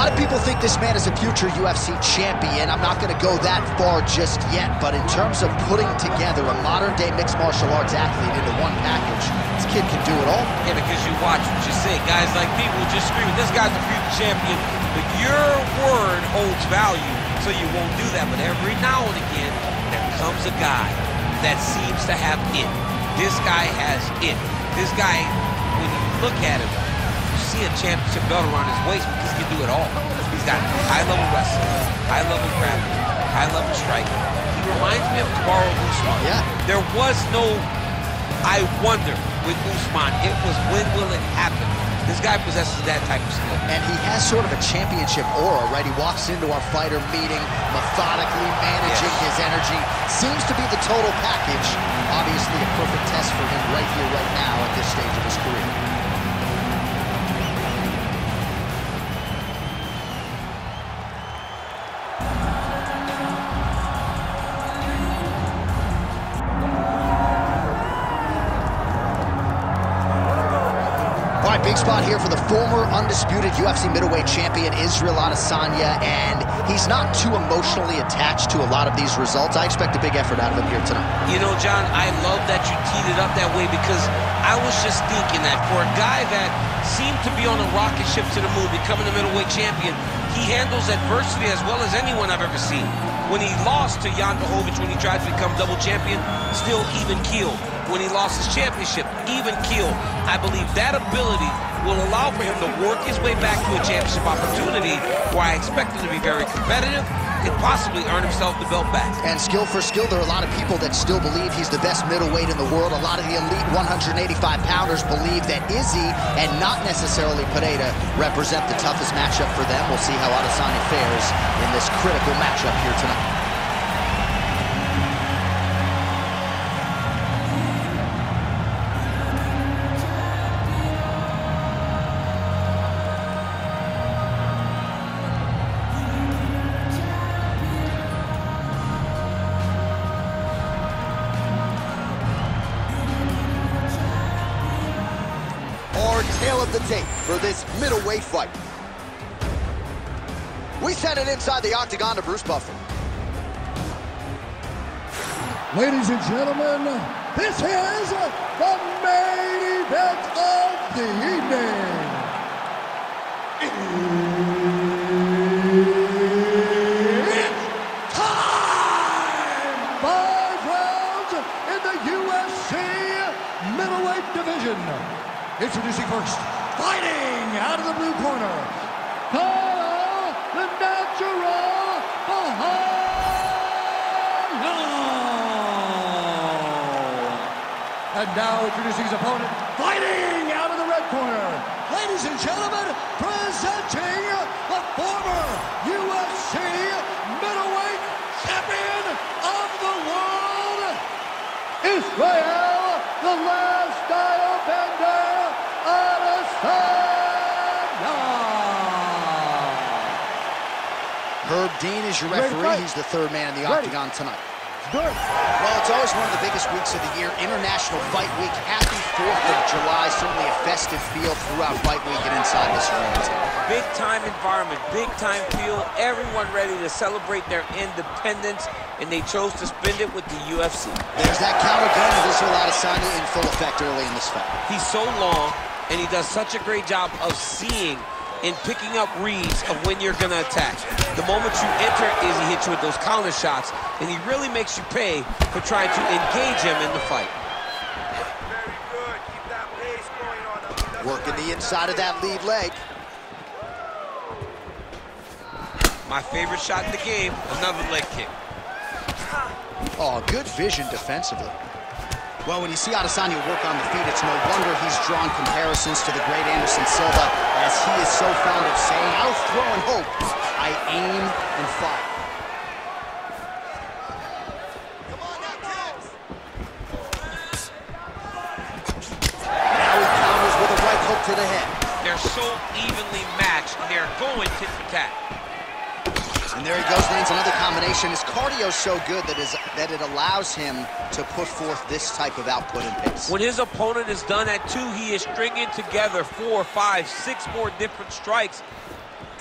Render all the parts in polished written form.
lot of people think this man is a future UFC champion. I'm not going to go that far just yet, but in terms of putting together a modern-day mixed martial arts athlete into one package, this kid can do it all. Yeah, because you watch what you say. Guys like me will just scream, this guy's a future champion, but your word holds value, so you won't do that. But every now and again, there comes a guy that seems to have it. This guy has it. This guy, when you look at him, you see a championship belt around his waist because he can do it all. He's got high-level wrestling, high-level grappling, high-level striking. He reminds me of Borralho Usman. Yeah. There was no I wonder with Usman. It was when will it happen? This guy possesses that type of skill. And he has sort of a championship aura, right? He walks into our fighter meeting, methodically managing his energy. Seems to be the total package. Obviously a perfect test for him right here, right now at this stage of his career. Big spot here for the former undisputed UFC middleweight champion, Israel Adesanya, and he's not too emotionally attached to a lot of these results. I expect a big effort out of him here tonight. You know, John, I love that you teed it up that way because I was just thinking that for a guy that seemed to be on a rocket ship to the moon, becoming a middleweight champion, he handles adversity as well as anyone I've ever seen. When he lost to Jan Blachowicz, when he tried to become double champion, still even keeled. When he lost his championship, even keeled. I believe that ability will allow for him to work his way back to a championship opportunity where I expect him to be very competitive and possibly earn himself the belt back. And skill for skill, there are a lot of people that still believe he's the best middleweight in the world. A lot of the elite 185-pounders believe that Izzy and not necessarily Pereira represent the toughest matchup for them. We'll see how Adesanya fares in this critical matchup here tonight. Tale of the tape for this middleweight fight. We send it inside the octagon to Bruce Buffer. Ladies and gentlemen, this is the main event of the evening. It's time! 5 rounds in the UFC middleweight division. Introducing first, fighting out of the blue corner, Caio, the natural Borralho. And now introducing his opponent, fighting out of the red corner, ladies and gentlemen, presenting the former UFC middleweight champion of the world, Israel, the last Airbender. Herb Dean is your referee. He's the third man in the octagon tonight. Good. Well, it's always one of the biggest weeks of the year, International Fight Week. Happy 4th of July. Certainly a festive feel throughout Fight Week and inside this arena. Big time environment, big time feel. Everyone ready to celebrate their independence, and they chose to spend it with the UFC. There's that counter gun of Israel Adesanya in full effect early in this fight. He's so long, and he does such a great job of seeing and picking up reads of when you're going to attack. The moment you enter is he hits you with those counter shots, and he really makes you pay for trying to engage him in the fight. Very good. Keep that pace going on. Working the inside of that lead leg. My favorite shot in the game, another leg kick. Oh, good vision defensively. Well, when you see Adesanya work on the feet, it's no wonder he's drawn comparisons to the great Anderson Silva, as he is so fond of saying, I don't throw and hope, I aim and fire. Come on now, kids. Now he counters with a right hook to the head. They're so evenly matched, and they're going tit for tat. And there he goes, lands another combination. His cardio's so good that it allows him to put forth this type of output and pace. When his opponent is done at 2, he is stringing together 4, 5, 6 more different strikes.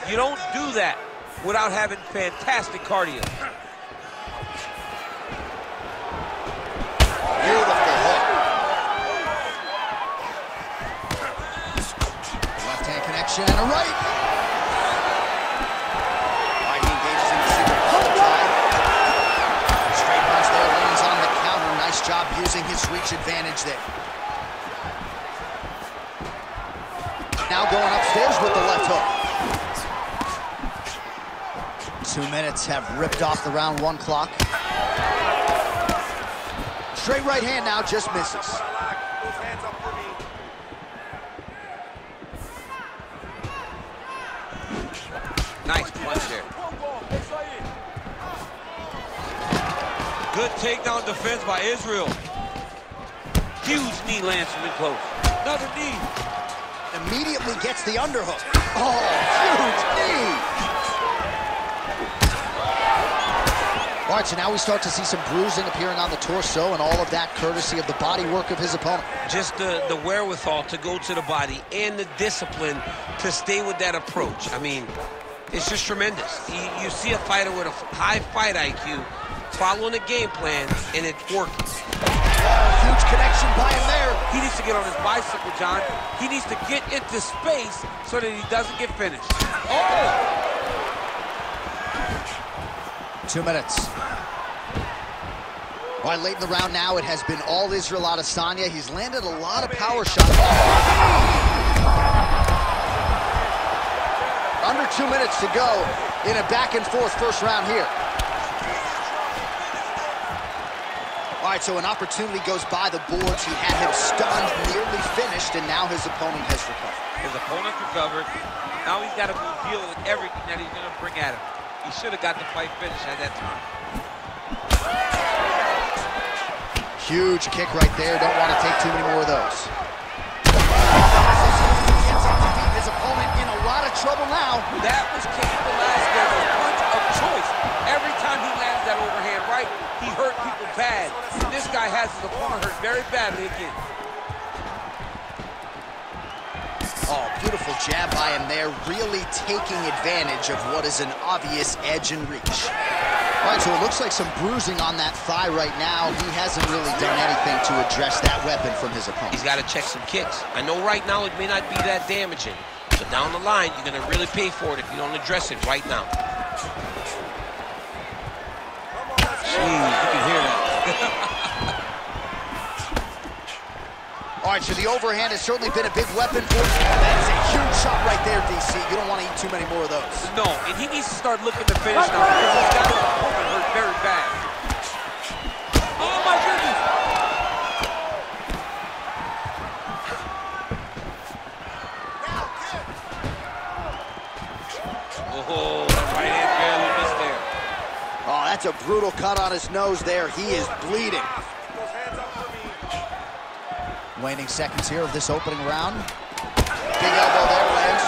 You don't do that without having fantastic cardio. Beautiful hook. Left hand connection and a right. All right, he engages in the single punch. Straight punch there, lands on the counter. Nice job using his reach advantage there. Now going upstairs with the left hook. 2 minutes have ripped off the round 1 clock. Straight right hand now, just misses. Nice punch there. Good takedown defense by Israel. Huge knee lands from in close. Another knee. Immediately gets the underhook. Oh, huge knee. All right, so now we start to see some bruising appearing on the torso, and all of that courtesy of the body work of his opponent. Just the wherewithal to go to the body and the discipline to stay with that approach. I mean, it's just tremendous. You see a fighter with a high fight IQ following a game plan, and it's working. Huge connection by him there. He needs to get on his bicycle, John. He needs to get into space so that he doesn't get finished. Oh! 2 minutes. All right, late in the round now, it has been all Israel Adesanya. He's landed a lot of power shots. Under 2 minutes to go in a back-and-forth first round here. All right, so an opportunity goes by the boards. He had him stunned, nearly finished, and now his opponent has recovered. His opponent recovered. Now he's got to go deal with everything that he's going to bring at him. He should have got the fight finished at that time. Huge kick right there. Don't want to take too many more of those. His opponent in a lot of trouble now. That was Cain Velasquez's punch of choice. Every time he lands that overhand right, he hurt people bad. And this guy has his opponent hurt very badly again. Oh, beautiful jab by him there, really taking advantage of what is an obvious edge and reach. All right, so it looks like some bruising on that thigh right now. He hasn't really done anything to address that weapon from his opponent. He's got to check some kicks. I know right now it may not be that damaging, but down the line, you're going to really pay for it if you don't address it right now. Jeez, you can hear that. All right, so the overhand has certainly been a big weapon for him. That is a huge shot right there, DC. You don't want to eat too many more of those. No, and he needs to start looking to finish now because he's got his opponent hurt very bad. Oh, my goodness. Oh, that right hand barely missed there. Oh, that's a brutal cut on his nose there. He is bleeding. Waning seconds here of this opening round. Big elbow there, lands.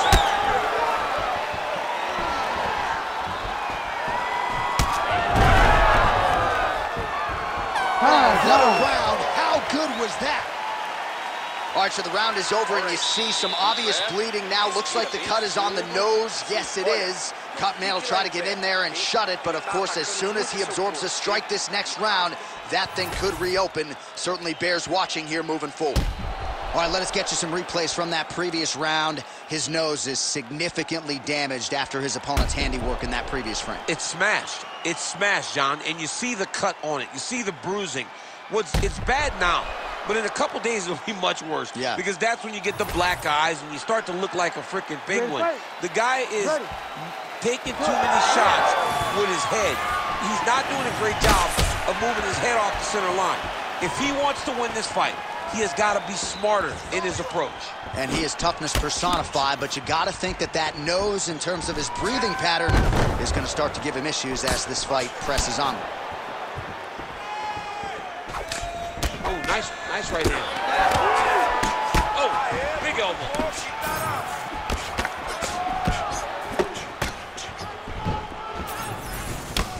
What a round. How good was that? All right, so the round is over, and you see some obvious bleeding now. Looks like the cut is on the nose. Yes, it is. Cutman will try to get in there and shut it, but of course, as soon as he absorbs a strike this next round, that thing could reopen. Certainly bears watching here moving forward. All right, let us get you some replays from that previous round. His nose is significantly damaged after his opponent's handiwork in that previous frame. It's smashed. It's smashed, John, and you see the cut on it. You see the bruising. It's bad now, but in a couple days it'll be much worse. Yeah. Because that's when you get the black eyes and you start to look like a freaking penguin. The guy is taking too many shots with his head. He's not doing a great job of moving his head off the center line. If he wants to win this fight, he has got to be smarter in his approach. And he is toughness personified, but you got to think that that nose, in terms of his breathing pattern, is going to start to give him issues as this fight presses on. Oh, nice right hand. Oh, big elbow.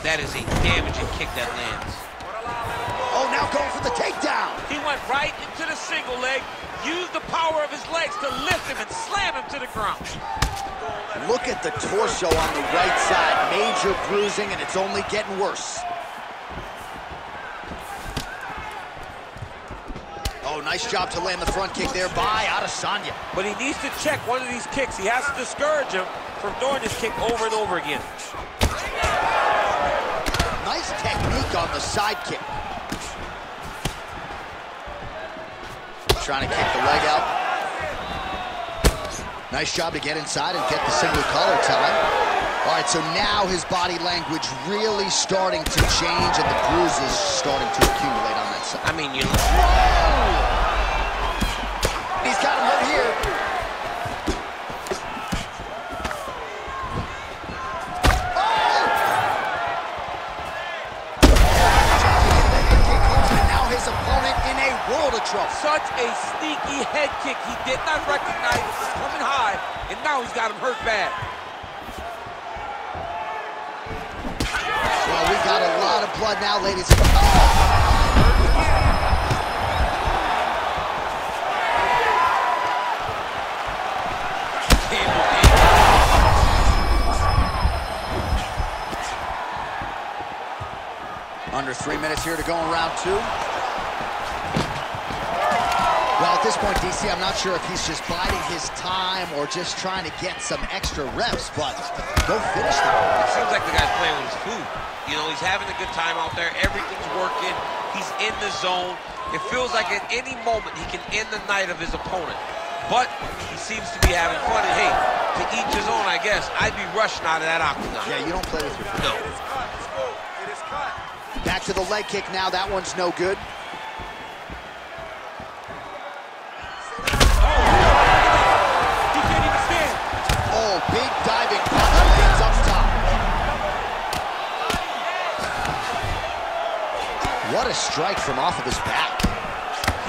That is a damaging kick that lands. Oh, now going for the takedown. He went right into the single single leg, used the power of his legs to lift him and slam him to the ground. Look at the torso on the right side. Major bruising, and it's only getting worse. Oh, nice job to land the front kick there by Adesanya. But he needs to check one of these kicks. He has to discourage him from throwing this kick over and over again. Nice technique on the side kick. Trying to kick the leg out. Nice job to get inside and get the single collar time. All right, so now his body language really starting to change and the bruises starting to accumulate on that side. I mean, you know. He's got him hurt here. And now his opponent in a world of trouble. Such a sneaky head kick. He did not recognize it was coming high, and now he's got him hurt bad. Well, we got a lot of blood now, ladies. Under 3 minutes here to go in round 2. Well, at this point, DC, I'm not sure if he's just biding his time or just trying to get some extra reps, but go finish them. It seems like the guy's playing with his food. You know, he's having a good time out there. Everything's working. He's in the zone. It feels like at any moment he can end the night of his opponent. But he seems to be having fun. And hey, to each his own, I guess. I'd be rushing out of that octagon. Yeah, you don't play with your food. No. It is cut. Let's go. It is cut. Back to the leg kick now. That one's no good. He can't even stand. Oh, big diving punch lands up top. What a strike from off of his back.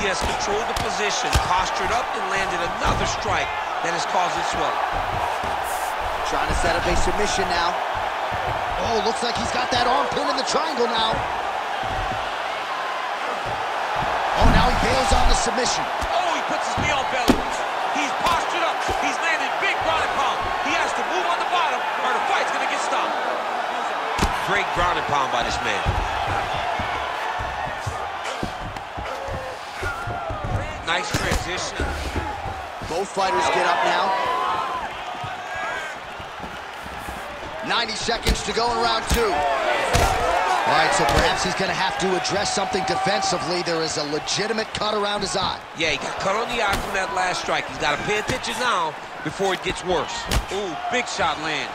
He has controlled the position, postured up, and landed another strike that has caused it swelling. Trying to set up a submission now. Oh, looks like he's got that arm pinned in the triangle now. Oh, now he bails on the submission. Oh, he puts his knee on belly. He's postured up. He's landed big ground and pound. He has to move on the bottom or the fight's going to get stopped. Great ground and pound by this man. Nice transition. Both fighters get up now. 90 seconds to go in round 2. All right, so perhaps he's going to have to address something defensively. There is a legitimate cut around his eye. Yeah, he got cut on the eye from that last strike. He's got to pay attention now before it gets worse. Ooh, big shot lands.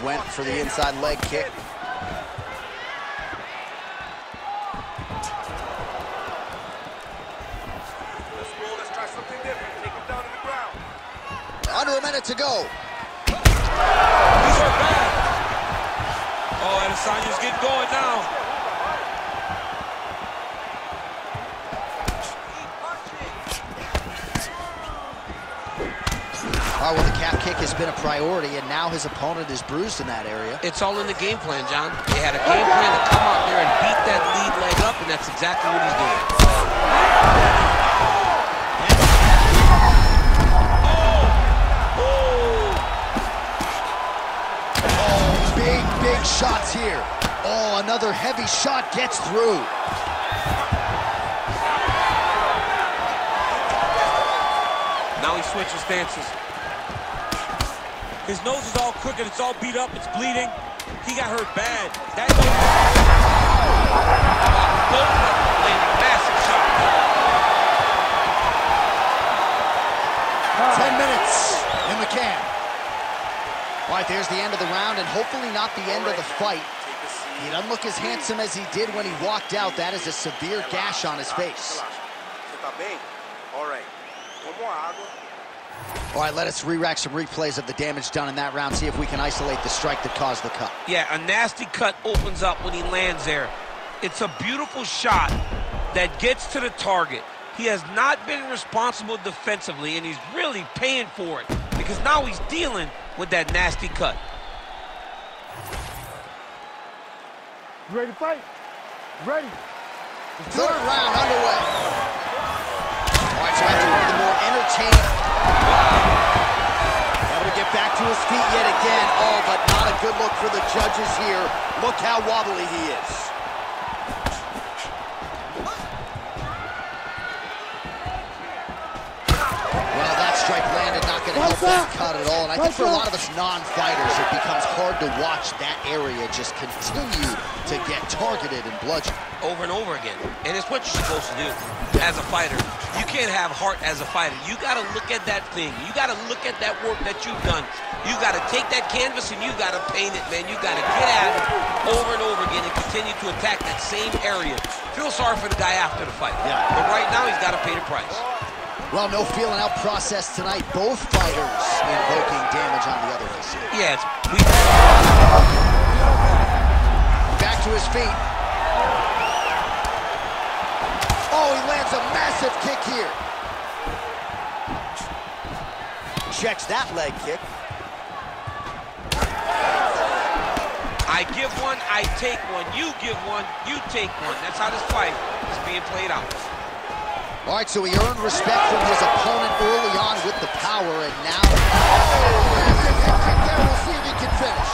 Went for the inside leg kick. Under a minute to go. He's hurt bad. Oh, Adesanya's getting going now. Oh, well, the calf kick has been a priority, and now his opponent is bruised in that area. It's all in the game plan, John. They had a game plan to come out there and beat that lead leg up, and that's exactly what he's doing. Big shots here. Oh, another heavy shot gets through. Now he switches stances. His nose is all crooked. It's all beat up. It's bleeding. He got hurt bad. That nose... Both landing massive shots. 10 minutes in the can. All right, there's the end of the round, and hopefully not the end of the fight. He doesn't look as handsome as he did when he walked out. That is a severe gash on his face. All right. All right, let us re-rack some replays of the damage done in that round, see if we can isolate the strike that caused the cut. Yeah, a nasty cut opens up when he lands there. It's a beautiful shot that gets to the target. He has not been responsible defensively, and he's really paying for it because now he's dealing with that nasty cut. You ready to fight? Ready. Third round underway. All right, so after one of the more entertaining. Able to get back to his feet yet again. Oh, but not a good look for the judges here. Look how wobbly he is. Well, that strike landed, not going to help that cut at all. And I think for a lot of us non-fighters, it becomes hard to watch that area just continue to get targeted and bludgeoned. Over and over again. And it's what you're supposed to do as a fighter. You can't have heart as a fighter. You got to look at that thing. You got to look at that work that you've done. You got to take that canvas and you got to paint it, man. You got to get at it over and over again and continue to attack that same area. Feel sorry for the guy after the fight. Yeah. But right now, he's got to pay the price. Well, no feeling out process tonight. Both fighters invoking damage on the other facility. Yeah, back to his feet. Oh, he lands a massive kick here. Checks that leg kick. I give one, I take one. You give one, you take one. That's how this fight is being played out. All right, so he earned respect from his opponent early on with the power, and now... Oh, we'll see if he can finish.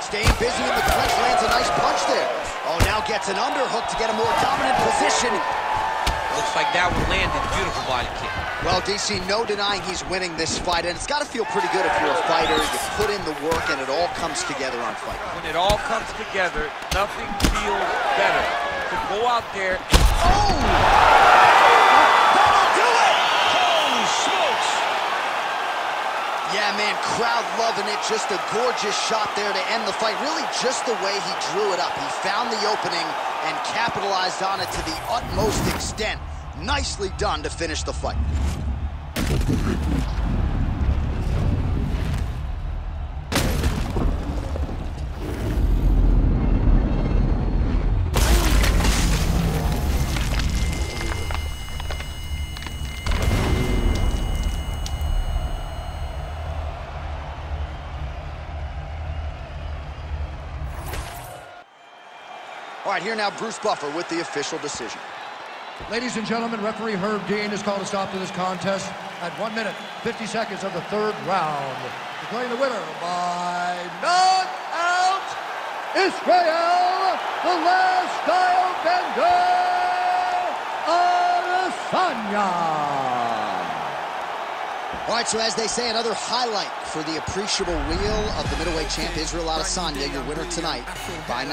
Staying busy in the clinch, lands a nice punch there. Oh, now gets an underhook to get a more dominant position. Looks like that one landed. Beautiful body kick. Well, DC, no denying he's winning this fight, and it's got to feel pretty good if you're a fighter. You put in the work, and it all comes together on fight. When it all comes together, nothing feels better. To go out there and... Oh! That'll do it! Holy smokes! Yeah, man, crowd loving it. Just a gorgeous shot there to end the fight. Really just the way he drew it up. He found the opening and capitalized on it to the utmost extent. Nicely done to finish the fight. All right, here now Bruce Buffer with the official decision. Ladies and gentlemen, referee Herb Dean has called a stop to this contest at 1 minute, 50 seconds of the third round. Declaring the winner by knockout, Israel, the last style bender, Adesanya. All right, so as they say, another highlight for the appreciable reel of the middleweight champ, Israel Adesanya, your winner tonight by